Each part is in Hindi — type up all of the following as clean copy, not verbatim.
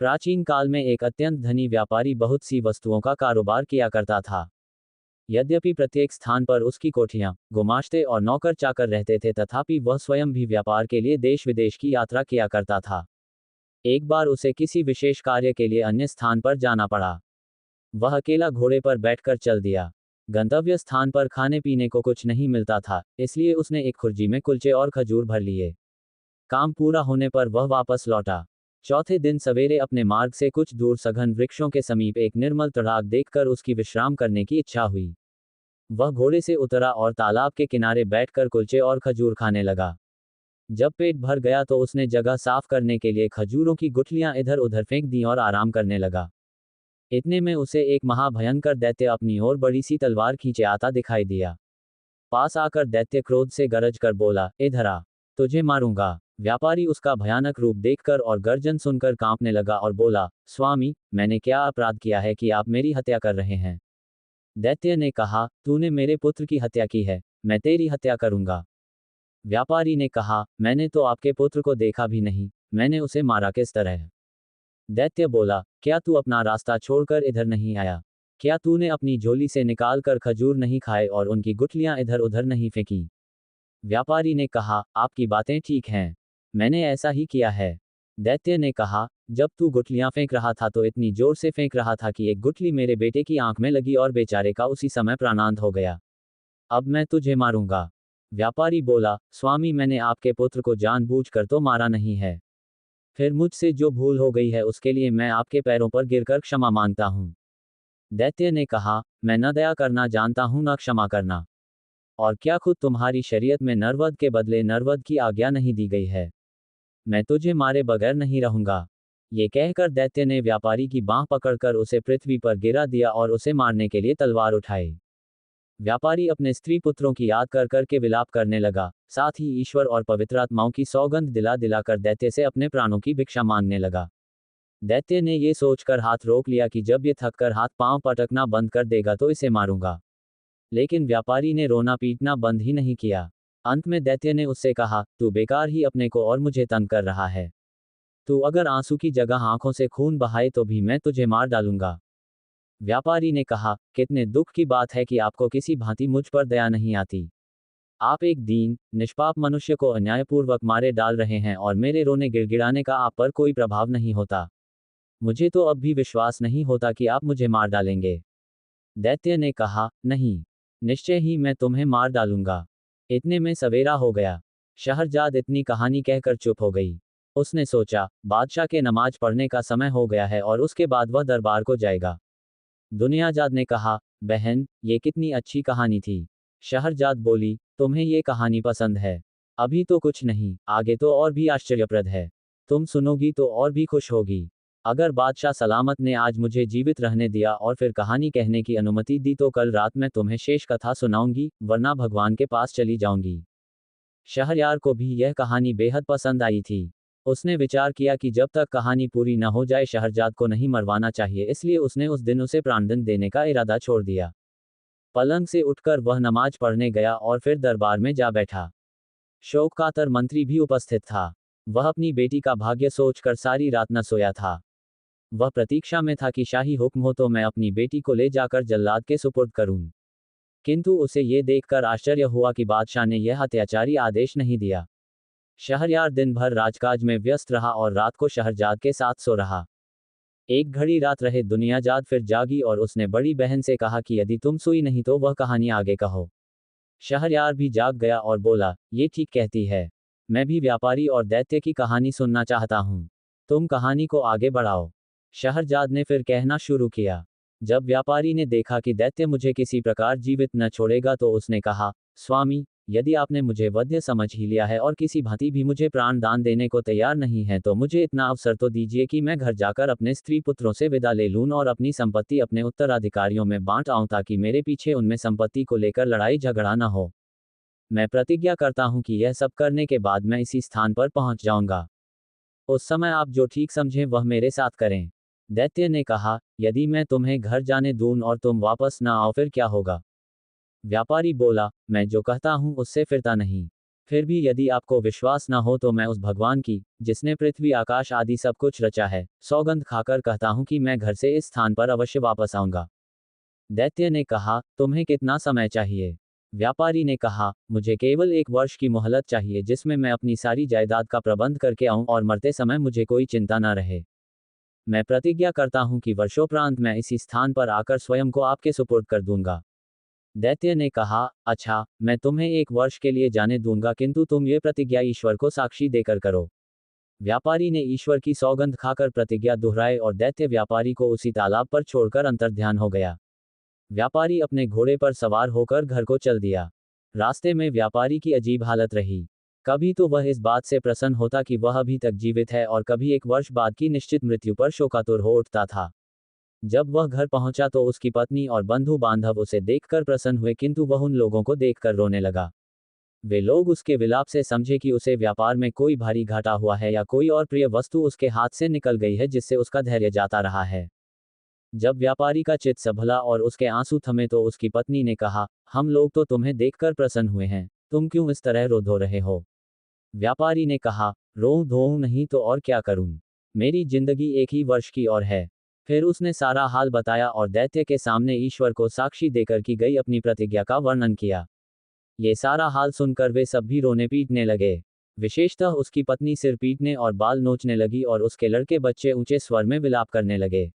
प्राचीन काल में एक अत्यंत धनी व्यापारी बहुत सी वस्तुओं का कारोबार किया करता था। यद्यपि प्रत्येक स्थान पर उसकी कोठियां, गुमाश्ते और नौकर चाकर रहते थे, तथापि वह स्वयं भी व्यापार के लिए देश विदेश की यात्रा किया करता था। एक बार उसे किसी विशेष कार्य के लिए अन्य स्थान पर जाना पड़ा। वह अकेला घोड़े पर बैठकर चल दिया। गंतव्य स्थान पर खाने पीने को कुछ नहीं मिलता था, इसलिए उसने एक खुर्जी में कुलचे और खजूर भर लिए। काम पूरा होने पर वह वापस लौटा। चौथे दिन सवेरे अपने मार्ग से कुछ दूर सघन वृक्षों के समीप एक निर्मल तड़ाग देखकर उसकी विश्राम करने की इच्छा हुई। वह घोड़े से उतरा और तालाब के किनारे बैठकर कुलचे और खजूर खाने लगा। जब पेट भर गया तो उसने जगह साफ करने के लिए खजूरों की गुठलियां इधर उधर फेंक दी और आराम करने लगा। इतने में उसे एक महाभयंकर दैत्य अपनी ओर बड़ी सी तलवार खींचे आता दिखाई दिया। पास आकर दैत्य क्रोध से गरज कर बोला, इधर आ, तुझे मारूंगा। व्यापारी उसका भयानक रूप देखकर और गर्जन सुनकर कांपने लगा और बोला, स्वामी, मैंने क्या अपराध किया है कि आप मेरी हत्या कर रहे हैं? दैत्य ने कहा, तूने मेरे पुत्र की हत्या की है, मैं तेरी हत्या करूंगा। व्यापारी ने कहा, मैंने तो आपके पुत्र को देखा भी नहीं, मैंने उसे मारा किस तरह? दैत्य बोला, क्या तू अपना रास्ता छोड़कर इधर नहीं आया? क्या तूने अपनी झोली से निकाल कर खजूर नहीं खाए और उनकी गुठलियां इधर उधर नहीं फेंकी? व्यापारी ने कहा, आपकी बातें ठीक हैं, मैंने ऐसा ही किया है। दैत्य ने कहा, जब तू गुठलियां फेंक रहा था तो इतनी जोर से फेंक रहा था कि एक गुठली मेरे बेटे की आंख में लगी और बेचारे का उसी समय प्राणांत हो गया। अब मैं तुझे मारूंगा। व्यापारी बोला, स्वामी, मैंने आपके पुत्र को जानबूझकर तो मारा नहीं है। फिर मुझसे जो भूल हो गई है उसके लिए मैं आपके पैरों पर गिरकर क्षमा मांगता हूं। दैत्य ने कहा, मैं न दया करना जानता हूं न क्षमा करना। और क्या खुद तुम्हारी शरीयत में नरवध के बदले नरवध की आज्ञा नहीं दी गई है? मैं तुझे मारे बगैर नहीं रहूंगा। ये कहकर दैत्य ने व्यापारी की बांह पकड़कर उसे पृथ्वी पर गिरा दिया और उसे मारने के लिए तलवार उठाई। व्यापारी अपने स्त्री पुत्रों की याद कर कर के विलाप करने लगा, साथ ही ईश्वर और पवित्र आत्माओं की सौगंध दिला दिलाकर दैत्य से अपने प्राणों की भिक्षा मांगने लगा। दैत्य ने ये सोचकर हाथ रोक लिया कि जब ये थककर हाथ पांव पटकना बंद कर देगा तो इसे मारूंगा। लेकिन व्यापारी ने रोना पीटना बंद ही नहीं किया। अंत में दैत्य ने उससे कहा, तू बेकार ही अपने को और मुझे तंग कर रहा है। तू अगर आंसू की जगह आंखों से खून बहाए तो भी मैं तुझे मार डालूंगा। व्यापारी ने कहा, कितने दुख की बात है कि आपको किसी भांति मुझ पर दया नहीं आती। आप एक दीन, निष्पाप मनुष्य को अन्यायपूर्वक मारे डाल रहे हैं और मेरे रोने गिड़गिड़ाने का आप पर कोई प्रभाव नहीं होता। मुझे तो अब भी विश्वास नहीं होता कि आप मुझे मार डालेंगे। दैत्य ने कहा, नहीं, निश्चय ही मैं तुम्हें मार डालूंगा। इतने में सवेरा हो गया। शहरजाद इतनी कहानी कहकर चुप हो गई। उसने सोचा, बादशाह के नमाज पढ़ने का समय हो गया है और उसके बाद वह दरबार को जाएगा। दुनियाजाद ने कहा, बहन, ये कितनी अच्छी कहानी थी। शहरजाद बोली, तुम्हें ये कहानी पसंद है? अभी तो कुछ नहीं, आगे तो और भी आश्चर्यप्रद है। तुम सुनोगी तो और भी खुश होगी। अगर बादशाह सलामत ने आज मुझे जीवित रहने दिया और फिर कहानी कहने की अनुमति दी तो कल रात मैं तुम्हें शेष कथा सुनाऊंगी, वरना भगवान के पास चली जाऊंगी। शहरयार को भी यह कहानी बेहद पसंद आई थी। उसने विचार किया कि जब तक कहानी पूरी न हो जाए शहरजाद को नहीं मरवाना चाहिए, इसलिए उसने उस दिन उसे प्राणदंड देने का इरादा छोड़ दिया। पलंग से उठकर वह नमाज पढ़ने गया और फिर दरबार में जा बैठा। शोककातर मंत्री भी उपस्थित था। वह अपनी बेटी का भाग्य सोचकर सारी रात न सोया था। वह प्रतीक्षा में था कि शाही हुक्म हो तो मैं अपनी बेटी को ले जाकर जल्लाद के सुपुर्द करूं। किंतु उसे ये देखकर आश्चर्य हुआ कि बादशाह ने यह अत्याचारी आदेश नहीं दिया। शहरयार दिन भर राजकाज में व्यस्त रहा और रात को शहरजाद के साथ सो रहा। एक घड़ी रात रहे दुनियाजाद फिर जागी और उसने बड़ी बहन से कहा कि यदि तुम सोई नहीं तो वह कहानी आगे कहो। शहरयार भी जाग गया और बोला, ये ठीक कहती है, मैं भी व्यापारी और दैत्य की कहानी सुनना चाहता हूँ। तुम कहानी को आगे बढ़ाओ। शहरजाद ने फिर कहना शुरू किया। जब व्यापारी ने देखा कि दैत्य मुझे किसी प्रकार जीवित न छोड़ेगा तो उसने कहा, स्वामी, यदि आपने मुझे वध्य समझ ही लिया है और किसी भांति भी मुझे प्राण दान देने को तैयार नहीं है तो मुझे इतना अवसर तो दीजिए कि मैं घर जाकर अपने स्त्री पुत्रों से विदा ले लूं और अपनी संपत्ति अपने उत्तराधिकारियों में बांट आऊं ताकि मेरे पीछे उनमें संपत्ति को लेकर लड़ाई झगड़ा न हो। मैं प्रतिज्ञा करता हूं कि यह सब करने के बाद मैं इसी स्थान पर पहुंच जाऊंगा। उस समय आप जो ठीक समझें वह मेरे साथ करें। दैत्य ने कहा, यदि मैं तुम्हें घर जाने दूं और तुम वापस न आओ फिर क्या होगा? व्यापारी बोला, मैं जो कहता हूं उससे फिरता नहीं। फिर भी यदि आपको विश्वास न हो तो मैं उस भगवान की, जिसने पृथ्वी आकाश आदि सब कुछ रचा है, सौगंध खाकर कहता हूं कि मैं घर से इस स्थान पर अवश्य वापस आऊंगा। दैत्य ने कहा, तुम्हें कितना समय चाहिए? व्यापारी ने कहा, मुझे केवल 1 वर्ष की मोहलत चाहिए जिसमें मैं अपनी सारी जायदाद का प्रबंध करके आऊं और मरते समय मुझे कोई चिंता न रहे। मैं प्रतिज्ञा करता हूं कि वर्षोपरांत मैं इसी स्थान पर आकर स्वयं को आपके सुपुर्द कर दूंगा। दैत्य ने कहा, अच्छा, मैं तुम्हें 1 वर्ष के लिए जाने दूंगा, किंतु तुम ये प्रतिज्ञा ईश्वर को साक्षी देकर करो। व्यापारी ने ईश्वर की सौगंध खाकर प्रतिज्ञा दोहराई और दैत्य व्यापारी को उसी तालाब पर छोड़कर अंतर्ध्यान हो गया। व्यापारी अपने घोड़े पर सवार होकर घर को चल दिया। रास्ते में व्यापारी की अजीब हालत रही। कभी तो वह इस बात से प्रसन्न होता कि वह अभी तक जीवित है और कभी 1 वर्ष बाद की निश्चित मृत्यु पर शोकातुर हो उठता था। जब वह घर पहुंचा तो उसकी पत्नी और बंधु बांधव उसे देखकर प्रसन्न हुए, किंतु वह उन लोगों को देखकर रोने लगा। वे लोग उसके विलाप से समझे कि उसे व्यापार में कोई भारी घाटा हुआ है या कोई और प्रिय वस्तु उसके हाथ से निकल गई है जिससे उसका धैर्य जाता रहा है। जब व्यापारी का चित्त संभला और उसके आंसू थमे तो उसकी पत्नी ने कहा, हम लोग तो तुम्हें देखकर प्रसन्न हुए हैं, तुम क्यों इस तरह रो धो रहे हो? व्यापारी ने कहा, रो धोऊं नहीं तो और क्या करूं? मेरी जिंदगी 1 ही वर्ष की और है। फिर उसने सारा हाल बताया और दैत्य के सामने ईश्वर को साक्षी देकर की गई अपनी प्रतिज्ञा का वर्णन किया। ये सारा हाल सुनकर वे सब भी रोने पीटने लगे। विशेषतः उसकी पत्नी सिर पीटने और बाल नोचने लगी और उसके लड़के बच्चे ऊंचे स्वर में विलाप करने लगे।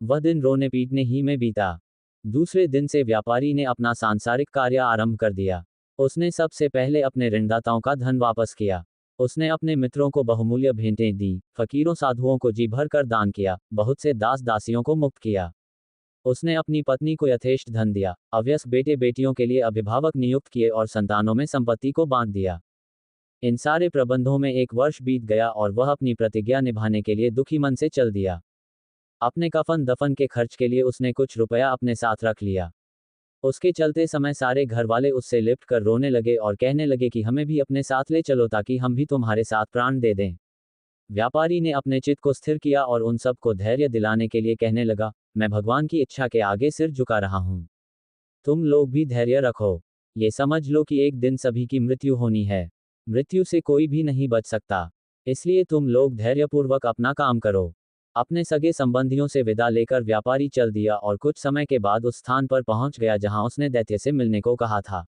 वह दिन रोने पीटने ही में बीता। दूसरे दिन से व्यापारी ने अपना सांसारिक कार्य आरंभ कर दिया। उसने सबसे पहले अपने ऋणदाताओं का धन वापस किया। उसने अपने मित्रों को बहुमूल्य भेंटें दी, फकीरों साधुओं को जी भर कर दान किया, बहुत से दास दासियों को मुक्त किया। उसने अपनी पत्नी को यथेष्ट धन दिया, अवयस्क बेटे बेटियों के लिए अभिभावक नियुक्त किए और संतानों में संपत्ति को बांट दिया। इन सारे प्रबंधों में 1 वर्ष बीत गया और वह अपनी प्रतिज्ञा निभाने के लिए दुखी मन से चल दिया। अपने कफन दफन के खर्च के लिए उसने कुछ रुपया अपने साथ रख लिया। उसके चलते समय सारे घर वाले उससे लिपट कर रोने लगे और कहने लगे कि हमें भी अपने साथ ले चलो ताकि हम भी तुम्हारे साथ प्राण दे दें। व्यापारी ने अपने चित्त को स्थिर किया और उन सब को धैर्य दिलाने के लिए कहने लगा, मैं भगवान की इच्छा के आगे सिर झुका रहा हूं। तुम लोग भी धैर्य रखो। ये समझ लो कि एक दिन सभी की मृत्यु होनी है। मृत्यु से कोई भी नहीं बच सकता। इसलिए तुम लोग धैर्यपूर्वक अपना काम करो। अपने सगे संबंधियों से विदा लेकर व्यापारी चल दिया और कुछ समय के बाद उस स्थान पर पहुंच गया जहां उसने दैत्य से मिलने को कहा था।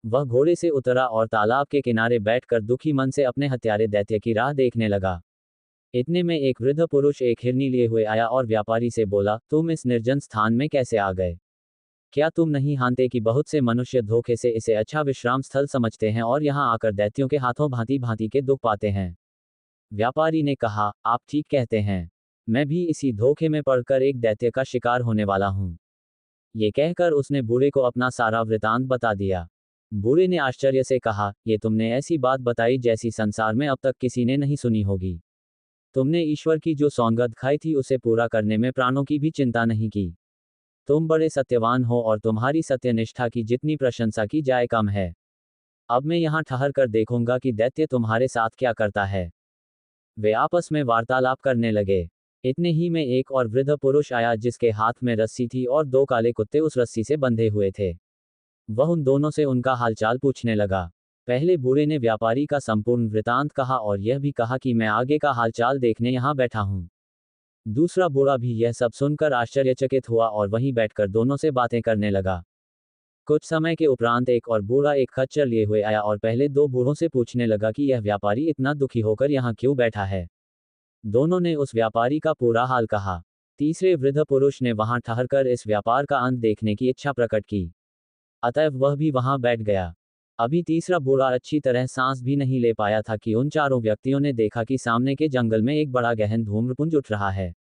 वह घोड़े से उतरा और तालाब के किनारे बैठकर दुखी मन से अपने हत्यारे दैत्य की राह देखने लगा। इतने में एक वृद्ध पुरुष एक हिरनी लिए हुए आया और व्यापारी से बोला, तुम इस निर्जन स्थान में कैसे आ गए? क्या तुम नहीं जानते कि बहुत से मनुष्य धोखे से इसे अच्छा विश्राम स्थल समझते हैं और यहाँ आकर दैत्यों के हाथों भांति भांति के दुख पाते हैं? व्यापारी ने कहा, आप ठीक कहते हैं। मैं भी इसी धोखे में पड़कर एक दैत्य का शिकार होने वाला हूँ। ये कहकर उसने बूढ़े को अपना सारा वृतांत बता दिया। बूढ़े ने आश्चर्य से कहा, ये तुमने ऐसी बात बताई जैसी संसार में अब तक किसी ने नहीं सुनी होगी। तुमने ईश्वर की जो सौगंध खाई थी उसे पूरा करने में प्राणों की भी चिंता नहीं की। तुम बड़े सत्यवान हो और तुम्हारी सत्यनिष्ठा की जितनी प्रशंसा की जाए कम है। अब मैं यहाँ ठहर कर देखूंगा कि दैत्य तुम्हारे साथ क्या करता है। वे आपस में वार्तालाप करने लगे। इतने ही में एक और वृद्ध पुरुष आया जिसके हाथ में रस्सी थी और 2 काले कुत्ते उस रस्सी से बंधे हुए थे। वह उन दोनों से उनका हालचाल पूछने लगा। पहले बूढ़े ने व्यापारी का संपूर्ण वृतांत कहा और यह भी कहा कि मैं आगे का हालचाल देखने यहाँ बैठा हूँ। दूसरा बूढ़ा भी यह सब सुनकर आश्चर्यचकित हुआ और वहीं बैठकर दोनों से बातें करने लगा। कुछ समय के उपरांत एक और बूढ़ा एक खच्चर लिए हुए आया और पहले 2 बूढ़ों से पूछने लगा कि यह व्यापारी इतना दुखी होकर यहाँ क्यों बैठा है। दोनों ने उस व्यापारी का पूरा हाल कहा। तीसरे वृद्ध पुरुष ने वहां ठहरकर इस व्यापार का अंत देखने की इच्छा प्रकट की। अतएव वह भी वहां बैठ गया। अभी तीसरा बूढ़ा अच्छी तरह सांस भी नहीं ले पाया था कि उन चारों व्यक्तियों ने देखा कि सामने के जंगल में एक बड़ा गहन धूम्रपुंज उठ रहा है।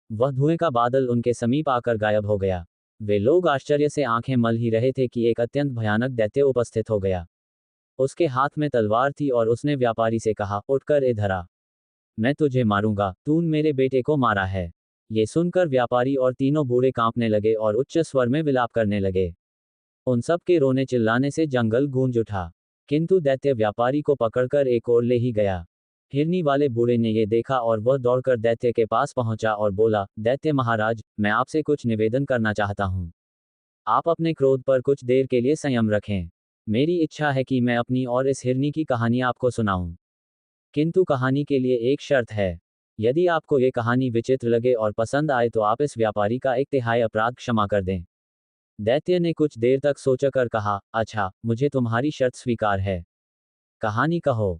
वह धुएं का बादल उनके समीप आकर गायब हो गया। वे लोग आश्चर्य से आंखें मल ही रहे थे कि एक अत्यंत भयानक दैत्य उपस्थित हो गया। उसके हाथ में तलवार थी और उसने व्यापारी से कहा, उठकर इधर आ। मैं तुझे मारूंगा, तूने मेरे बेटे को मारा है। ये सुनकर व्यापारी और तीनों बूढ़े कांपने लगे और उच्च स्वर में विलाप करने लगे। उन सब के रोने चिल्लाने से जंगल गूंज उठा। किंतु दैत्य व्यापारी को पकड़कर एक ओर ले ही गया। हिरनी वाले बूढ़े ने ये देखा और वह दौड़कर दैत्य के पास पहुंचा और बोला, दैत्य महाराज, मैं आपसे कुछ निवेदन करना चाहता हूं। आप अपने क्रोध पर कुछ देर के लिए संयम रखें। मेरी इच्छा है कि मैं अपनी और इस हिरनी की कहानी आपको सुनाऊं। किंतु कहानी के लिए एक शर्त है। यदि आपको ये कहानी विचित्र लगे और पसंद आए तो आप इस व्यापारी का 1/3 अपराध क्षमा कर दें। दैत्य ने कुछ देर तक सोचकर कहा, अच्छा, मुझे तुम्हारी शर्त स्वीकार है। कहानी कहो।